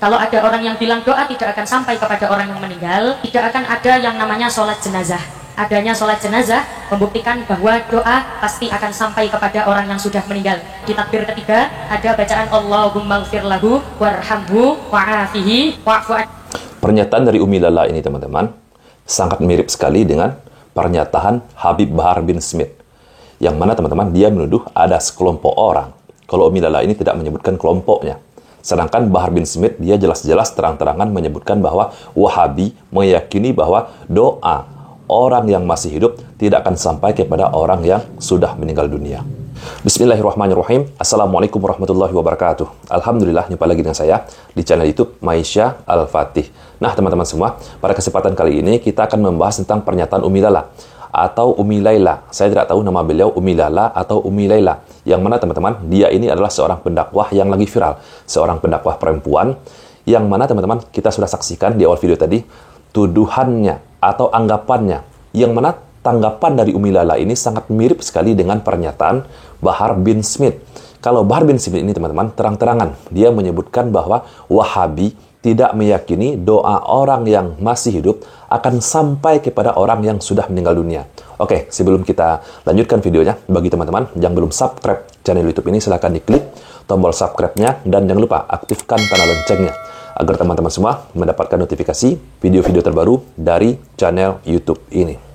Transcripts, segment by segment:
Kalau ada orang yang bilang doa tidak akan sampai kepada orang yang meninggal, tidak akan ada yang namanya sholat jenazah. Adanya sholat jenazah membuktikan bahwa doa pasti akan sampai kepada orang yang sudah meninggal. Di takbir ketiga ada bacaan Allahumma ighfir lahu warhamhu wa'afihi wa'fu anhu. Pernyataan dari Umi Lala ini teman-teman sangat mirip sekali dengan pernyataan Habib Bahar bin Smith, yang mana teman-teman dia menuduh ada sekelompok orang. Kalau Umi Lala ini tidak menyebutkan kelompoknya. Sedangkan Bahar bin Smith dia jelas-jelas terang-terangan menyebutkan bahwa Wahabi meyakini bahwa doa orang yang masih hidup tidak akan sampai kepada orang yang sudah meninggal dunia. Bismillahirrahmanirrahim. Assalamualaikum warahmatullahi wabarakatuh. Alhamdulillah, jumpa lagi dengan saya di channel YouTube Maisha Al-Fatih. Nah teman-teman semua, pada kesempatan kali ini kita akan membahas tentang pernyataan Umi Lala atau Umi Laila. Saya tidak tahu nama beliau Umi Lala atau Umi Laila. Yang mana teman-teman, dia ini adalah seorang pendakwah yang lagi viral. Seorang pendakwah perempuan yang mana teman-teman kita sudah saksikan di awal video tadi tuduhannya atau anggapannya. Yang mana tanggapan dari Umi Lala ini sangat mirip sekali dengan pernyataan Bahar bin Smith. Kalau Bahar bin Smith ini teman-teman terang-terangan dia menyebutkan bahwa Wahabi tidak meyakini doa orang yang masih hidup akan sampai kepada orang yang sudah meninggal dunia. Oke, sebelum kita lanjutkan videonya, bagi teman-teman yang belum subscribe channel YouTube ini, silahkan diklik tombol subscribe-nya dan jangan lupa aktifkan tanda loncengnya agar teman-teman semua mendapatkan notifikasi video-video terbaru dari channel YouTube ini.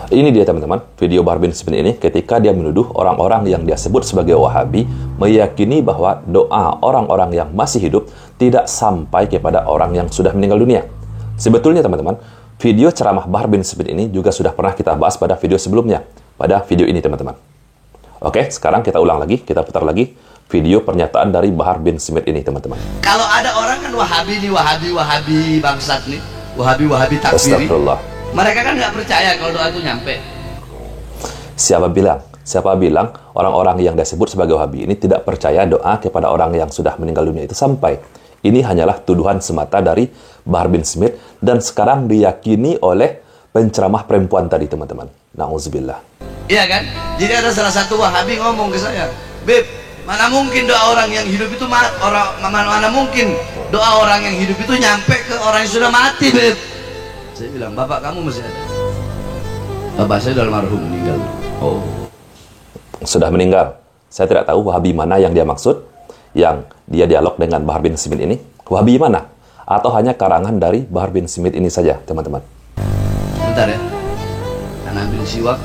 Ini dia teman-teman, video Bahar bin Smith ini ketika dia menuduh orang-orang yang dia sebut sebagai Wahabi meyakini bahwa doa orang-orang yang masih hidup tidak sampai kepada orang yang sudah meninggal dunia. Sebetulnya teman-teman, video ceramah Bahar bin Smith ini juga sudah pernah kita bahas pada video sebelumnya, pada video ini teman-teman. Oke, sekarang kita ulang lagi, kita putar lagi video pernyataan dari Bahar bin Smith ini teman-teman. Kalau ada orang kan Wahabi nih, Wahabi bangsat nih, Wahabi takfiri. Astagfirullah. Mereka kan nggak percaya kalau doa itu nyampe. Siapa bilang orang-orang yang disebut sebagai Wahabi ini tidak percaya doa kepada orang yang sudah meninggal dunia itu sampai. Ini hanyalah tuduhan semata dari Bahar bin Smith dan sekarang diyakini oleh penceramah perempuan tadi teman-teman. Na'udzubillah. Iya kan? Jadi ada salah satu Wahabi ngomong ke saya, "Beb, mana mungkin doa orang yang hidup itu mana mungkin doa orang yang hidup itu nyampe ke orang yang sudah mati, Beb?" Saya bilang, "Bapak kamu masih ada." Bapak saya udah almarhum, meninggal. Oh, sudah meninggal. Saya tidak tahu Wahabi mana yang dia maksud, yang dia dialog dengan Bahar bin Smith ini. Wahabi mana? Atau hanya karangan dari Bahar bin Smith ini saja, teman-teman? Bentar ya. Karena ambil siwak.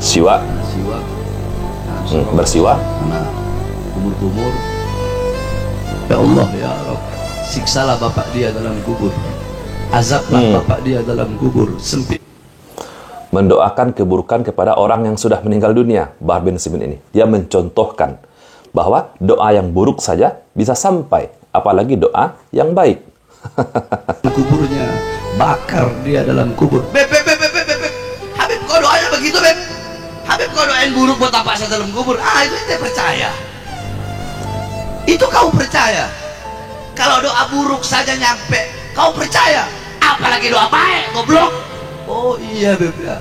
Siwak. Bersiwak. Karena kumur-kumur. Ya Allah, ya Rabb, siksalah bapak dia dalam kubur. Azablah bapak dia dalam kubur sempit. Mendoakan keburukan kepada orang yang sudah meninggal dunia. Bahar bin Smith ini dia mencontohkan bahwa doa yang buruk saja bisa sampai, apalagi doa yang baik. Kuburnya bakar dia dalam kubur. Beb. Habib kau doanya begitu, Beb? Habib kau doain buruk buat bapak saya dalam kubur. Itu saya percaya. Itu kau percaya. Kalau doa buruk saja nyampe kau percaya, apalagi doa baik, goblok. Oh iya, Beb ya.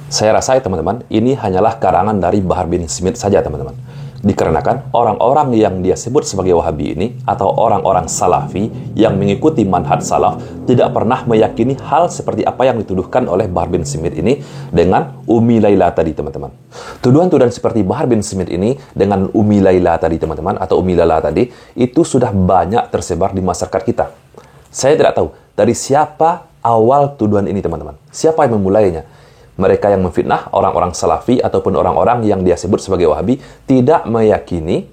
Saya rasa teman-teman, ini hanyalah karangan dari Bahar bin Smith saja teman-teman. Dikarenakan orang-orang yang dia sebut sebagai Wahabi ini atau orang-orang Salafi yang mengikuti manhaj salaf tidak pernah meyakini hal seperti apa yang dituduhkan oleh Bahar bin Smith ini dengan Umi Laila tadi teman-teman. Tuduhan-tuduhan seperti Bahar bin Smith ini dengan Umi Laila tadi teman-teman atau Umi Lala tadi itu sudah banyak tersebar di masyarakat kita. Saya tidak tahu dari siapa awal tuduhan ini teman-teman. Siapa yang memulainya? Mereka yang memfitnah orang-orang Salafi ataupun orang-orang yang dia sebut sebagai Wahabi tidak meyakini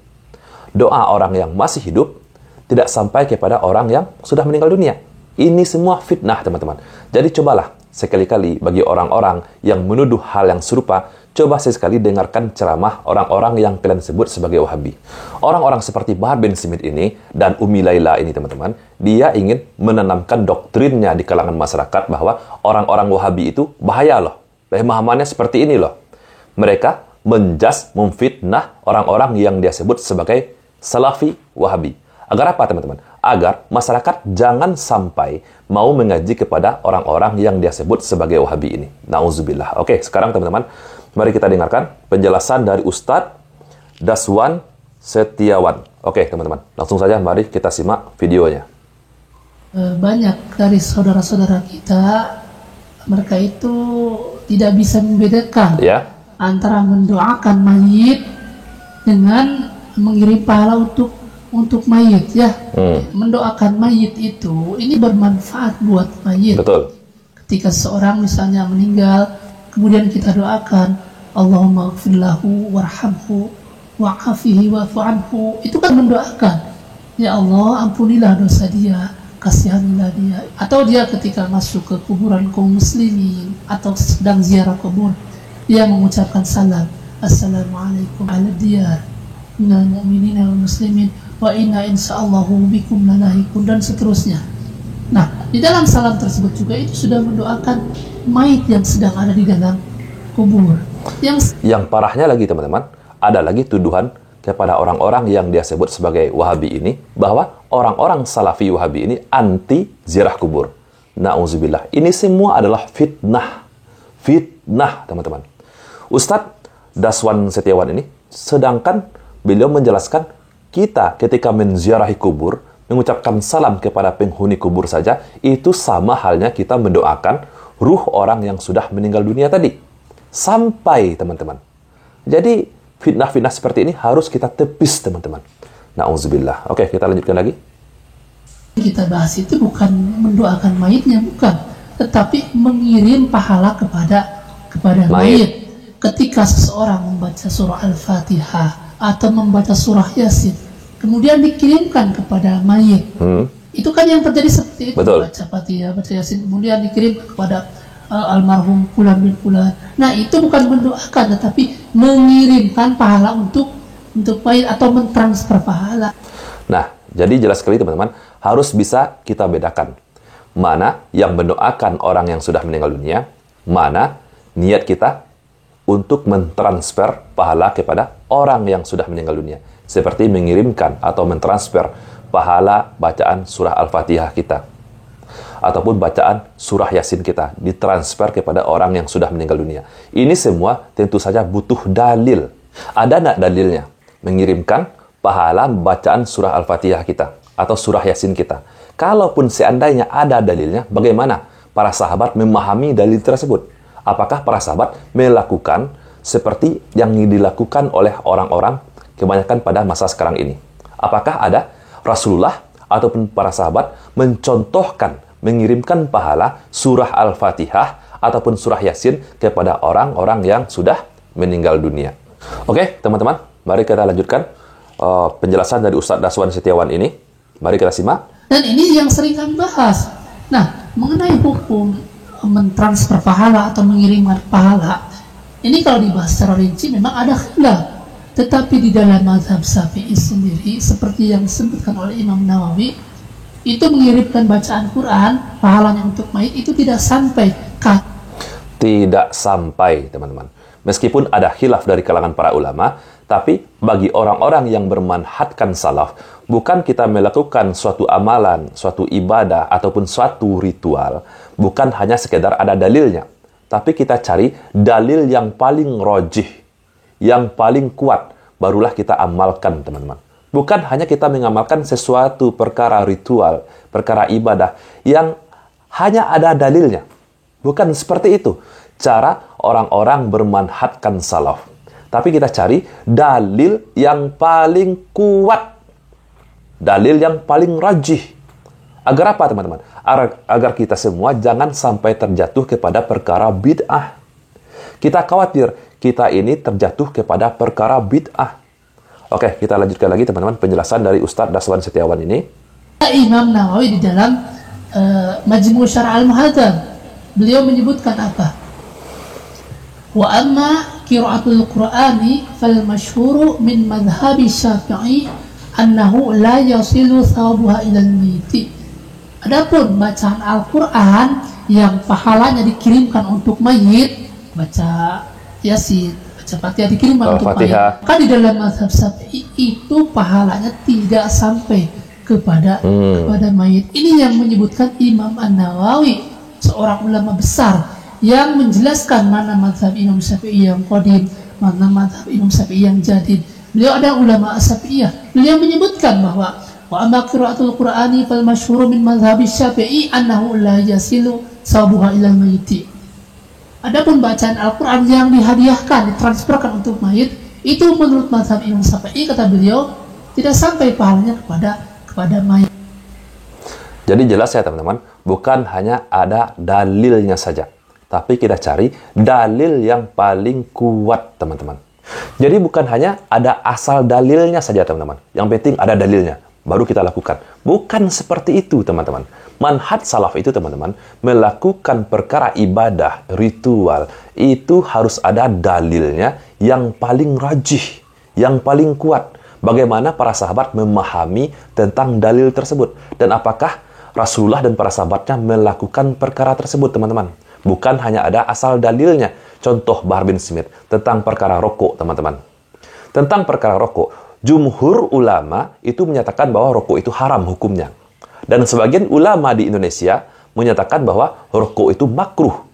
doa orang yang masih hidup tidak sampai kepada orang yang sudah meninggal dunia. Ini semua fitnah teman-teman. Jadi cobalah sekali-kali bagi orang-orang yang menuduh hal yang serupa, coba sekali dengarkan ceramah orang-orang yang kalian sebut sebagai Wahabi. Orang-orang seperti Bahar bin Smith ini dan Umi Laila ini teman-teman, dia ingin menanamkan doktrinnya di kalangan masyarakat bahwa orang-orang Wahabi itu bahaya loh. Pemahamannya seperti ini loh. Mereka menjas, memfitnah orang-orang yang dia sebut sebagai Salafi Wahabi. Agar apa teman-teman? Agar masyarakat jangan sampai mau mengaji kepada orang-orang yang dia sebut sebagai Wahabi ini. Nauzubillah. Oke, sekarang teman-teman, mari kita dengarkan penjelasan dari Ustadz Daswan Setiawan. Oke teman-teman, langsung saja mari kita simak videonya. Banyak dari saudara-saudara kita, mereka itu tidak bisa membedakan antara mendoakan mayit dengan mengirim pahala untuk mayit ya. Mendoakan mayit itu ini bermanfaat buat mayit. Betul. Ketika seorang misalnya meninggal, kemudian kita doakan Allahumma ighfir lahu warhamhu wa'afihi wa'fu anhu, itu kan mendoakan, ya Allah ampunilah dosa dia, kasihanilah dia. Atau dia ketika masuk ke kuburan kaum muslimin atau sedang ziarah kubur, dia mengucapkan salam, assalamualaikum ala diyar minal mu'minin wal muslimin wa inna insyaallahu bikum lalahiqun, dan seterusnya. Nah, di dalam salam tersebut juga itu sudah mendoakan mayit yang sedang ada di dalam kubur. Yang parahnya lagi teman-teman, ada lagi tuduhan kepada orang-orang yang dia sebut sebagai Wahabi ini, bahwa orang-orang Salafi Wahabi ini anti ziarah kubur. Nauzubillah. Ini semua adalah fitnah. Fitnah, teman-teman. Ustadz Daswan Setiawan ini, sedangkan beliau menjelaskan kita ketika menziarahi kubur, mengucapkan salam kepada penghuni kubur saja, itu sama halnya kita mendoakan ruh orang yang sudah meninggal dunia tadi. Sampai, teman-teman. Jadi, fitnah-fitnah seperti ini harus kita tepis, teman-teman. Nauzubillah. Oke, kita lanjutkan lagi. Kita bahas itu bukan mendoakan mayitnya, bukan, tetapi mengirim pahala kepada mayit. Ketika seseorang membaca surah Al-Fatihah atau membaca surah Yasin, kemudian dikirimkan kepada mayit, itu kan yang terjadi seperti itu. Betul. Baca Fatihah, baca Yasin, kemudian dikirim kepada almarhum fulan bin fulan. Nah, itu bukan mendoakan, tetapi mengirimkan pahala untuk mayit atau mentransfer pahala. Nah, jadi jelas sekali teman-teman, harus bisa kita bedakan mana yang mendoakan orang yang sudah meninggal dunia, mana niat kita untuk mentransfer pahala kepada orang yang sudah meninggal dunia, seperti mengirimkan atau mentransfer pahala bacaan surah Al-Fatihah kita ataupun bacaan surah Yasin kita ditransfer kepada orang yang sudah meninggal dunia. Ini semua tentu saja butuh dalil. Ada nggak dalilnya? Mengirimkan pahala bacaan surah Al-Fatihah kita atau surah Yasin kita. Kalaupun seandainya ada dalilnya, bagaimana para sahabat memahami dalil tersebut? Apakah para sahabat melakukan seperti yang dilakukan oleh orang-orang kebanyakan pada masa sekarang ini? Apakah ada Rasulullah ataupun para sahabat mencontohkan mengirimkan pahala surah Al-Fatihah ataupun surah Yasin kepada orang-orang yang sudah meninggal dunia? Oke, teman-teman, mari kita lanjutkan penjelasan dari Ustadz Daswan Setiawan ini. Mari kita simak. Dan ini yang sering kami bahas. Nah, mengenai hukum mentransfer pahala atau mengirimkan pahala, ini kalau dibahas secara rinci memang ada khilaf. Tetapi di dalam mazhab Syafi'i sendiri, seperti yang disebutkan oleh Imam Nawawi, itu mengirimkan bacaan Quran, pahalanya untuk mayit itu tidak sampai. Tidak sampai, teman-teman. Meskipun ada khilaf dari kalangan para ulama, tapi bagi orang-orang yang bermanhatkan salaf, bukan kita melakukan suatu amalan, suatu ibadah, ataupun suatu ritual, bukan hanya sekedar ada dalilnya, tapi kita cari dalil yang paling rojih, yang paling kuat, barulah kita amalkan, teman-teman. Bukan hanya kita mengamalkan sesuatu perkara ritual, perkara ibadah yang hanya ada dalilnya. Bukan seperti itu cara orang-orang bermanhatkan salaf. Tapi kita cari dalil yang paling kuat, dalil yang paling rajih. Agar apa, teman-teman? Agar kita semua jangan sampai terjatuh kepada perkara bid'ah. Kita khawatir kita ini terjatuh kepada perkara bid'ah. Oke, kita lanjutkan lagi, teman-teman, penjelasan dari Ustadz Daswan Setiawan ini. Imam Nawawi di dalam Majmu' Syarh Al-Muhadzab, beliau menyebutkan apa? Wa amma qira'atul Qur'ani fal masyhuru min madhhabi Syafi'i annahu la yasilu thawabuha ilal mayyit. Adapun bacaan Al-Qur'an yang pahalanya dikirimkan untuk mayit, baca Yasin, baca Fatihah dikirim untuk mayit. Maka di dalam mazhab Syafi'i itu pahalanya tidak sampai kepada mayit. Ini yang menyebutkan Imam An-Nawawi, seorang ulama besar yang menjelaskan mana mazhab Imam Syafi'i yang qadim, mana mazhab Imam Syafi'i yang jadid. Beliau ada ulama Syafi'iyah. Beliau menyebutkan bahwa wa amma qiraatul Qur'ani fal masyhur min mazhab Syafi'i annahu la yasilu sawabuha ilal mayyiti. Adapun bacaan Al-Quran yang dihadiahkan, ditransferkan untuk mayit, itu menurut mazhab Imam Syafi'i, kata beliau, tidak sampai pahalanya kepada mayit. Jadi jelas ya teman-teman, bukan hanya ada dalilnya saja, tapi kita cari dalil yang paling kuat teman-teman. Jadi bukan hanya ada asal dalilnya saja teman-teman, yang penting ada dalilnya, baru kita lakukan. Bukan seperti itu teman-teman. Manhaj salaf itu teman-teman, melakukan perkara ibadah, ritual, itu harus ada dalilnya yang paling rajih, yang paling kuat. Bagaimana para sahabat memahami tentang dalil tersebut. Dan apakah Rasulullah dan para sahabatnya melakukan perkara tersebut teman-teman. Bukan hanya ada asal dalilnya. Contoh Bahar bin Smith tentang perkara rokok teman-teman. Tentang perkara rokok, jumhur ulama itu menyatakan bahwa rokok itu haram hukumnya. Dan sebagian ulama di Indonesia menyatakan bahwa rokok itu makruh.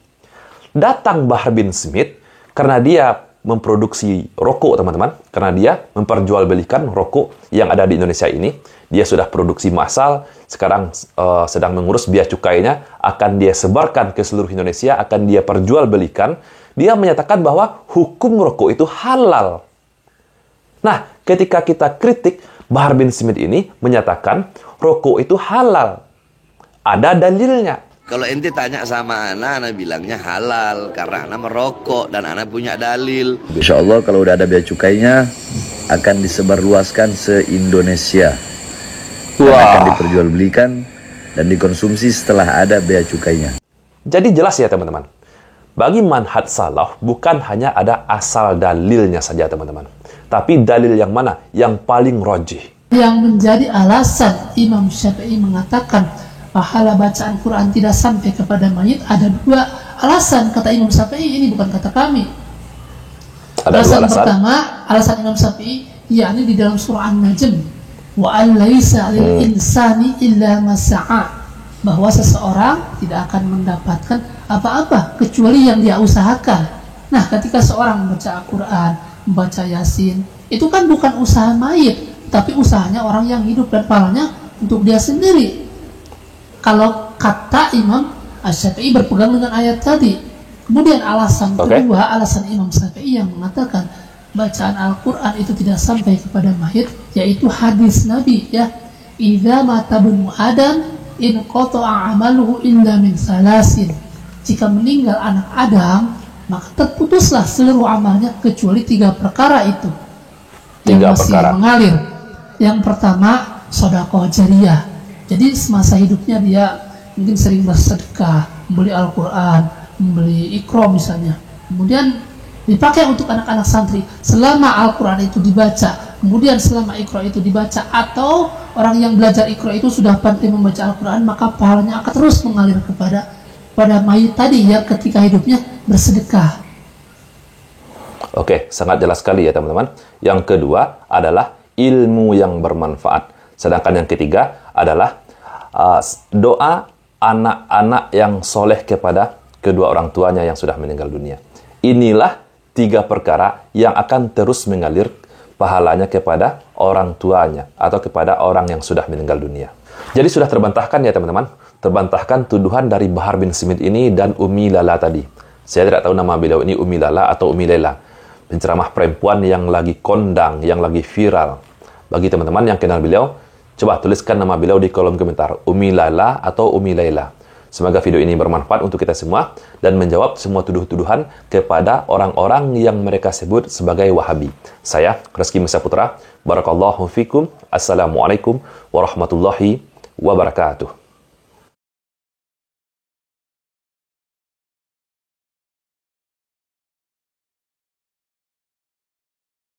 Datang Bahar bin Smith karena dia memproduksi rokok, teman-teman. Karena dia memperjualbelikan rokok yang ada di Indonesia ini. Dia sudah produksi massal, sekarang sedang mengurus bea cukainya, akan dia sebarkan ke seluruh Indonesia, akan dia perjualbelikan. Dia menyatakan bahwa hukum rokok itu halal. Nah, ketika kita kritik, Bahar bin Smith ini menyatakan rokok itu halal. Ada dalilnya. Kalau ente tanya sama ana bilangnya halal karena ana merokok dan ana punya dalil. Insya Allah kalau udah ada bea cukainya akan disebarluaskan se-Indonesia. Akan diperjualbelikan dan dikonsumsi setelah ada bea cukainya. Jadi jelas ya teman-teman. Bagi manhaj salaf bukan hanya ada asal dalilnya saja teman-teman. Tapi dalil yang mana? Yang paling rajih. Yang menjadi alasan Imam Syafi'i mengatakan pahala bacaan Quran tidak sampai kepada mayit, ada dua alasan kata Imam Syafi'i, ini bukan kata kami. Alasan pertama, alasan Imam Syafi'i, yakni di dalam surah An-Najm, wa an laisa lil insani illa ma sa'a, bahwa seseorang tidak akan mendapatkan apa-apa kecuali yang dia usahakan. Nah, ketika seorang membaca Al-Quran, membaca Yasin, itu kan bukan usaha mayit, tapi usahanya orang yang hidup dan pahalanya untuk dia sendiri. Kalau kata Imam Syafi'i berpegang dengan ayat tadi. Kemudian alasan kedua, alasan Imam Syafi'i yang mengatakan bacaan Al-Quran itu tidak sampai kepada mayit, yaitu hadis Nabi, ya, idza mata ibnu Adam in qata'a amaluhu illa min salasin. Jika meninggal anak Adam, maka terputuslah seluruh amalnya kecuali 3 perkara itu yang masih mengalir. Yang pertama, sedekah jariyah. Jadi semasa hidupnya dia mungkin sering bersedekah, membeli Al-Quran, membeli Iqra misalnya. Kemudian dipakai untuk anak-anak santri selama Al-Quran itu dibaca, kemudian selama Iqra itu dibaca, atau orang yang belajar Iqra itu sudah pandai membaca Al-Quran, maka pahalanya akan terus mengalir kepada mayit tadi yang ketika hidupnya bersedekah. Oke, sangat jelas sekali ya teman-teman. Yang kedua adalah ilmu yang bermanfaat. Sedangkan yang ketiga adalah doa anak-anak yang soleh kepada kedua orang tuanya yang sudah meninggal dunia. Inilah 3 perkara yang akan terus mengalir pahalanya kepada orang tuanya atau kepada orang yang sudah meninggal dunia. Jadi sudah terbantahkan ya teman-teman, terbantahkan tuduhan dari Bahar bin Smith ini dan Umi Lala tadi. Saya tidak tahu nama beliau ini Umi Lala atau Umi Lela, penceramah perempuan yang lagi kondang, yang lagi viral. Bagi teman-teman yang kenal beliau, coba tuliskan nama beliau di kolom komentar, Umi Lala atau Umi Lela. Semoga video ini bermanfaat untuk kita semua dan menjawab semua tuduh-tuduhan kepada orang-orang yang mereka sebut sebagai Wahabi. Saya, Reski Musa Putra, Barakallahu fikum, Assalamualaikum warahmatullahi wabarakatuh.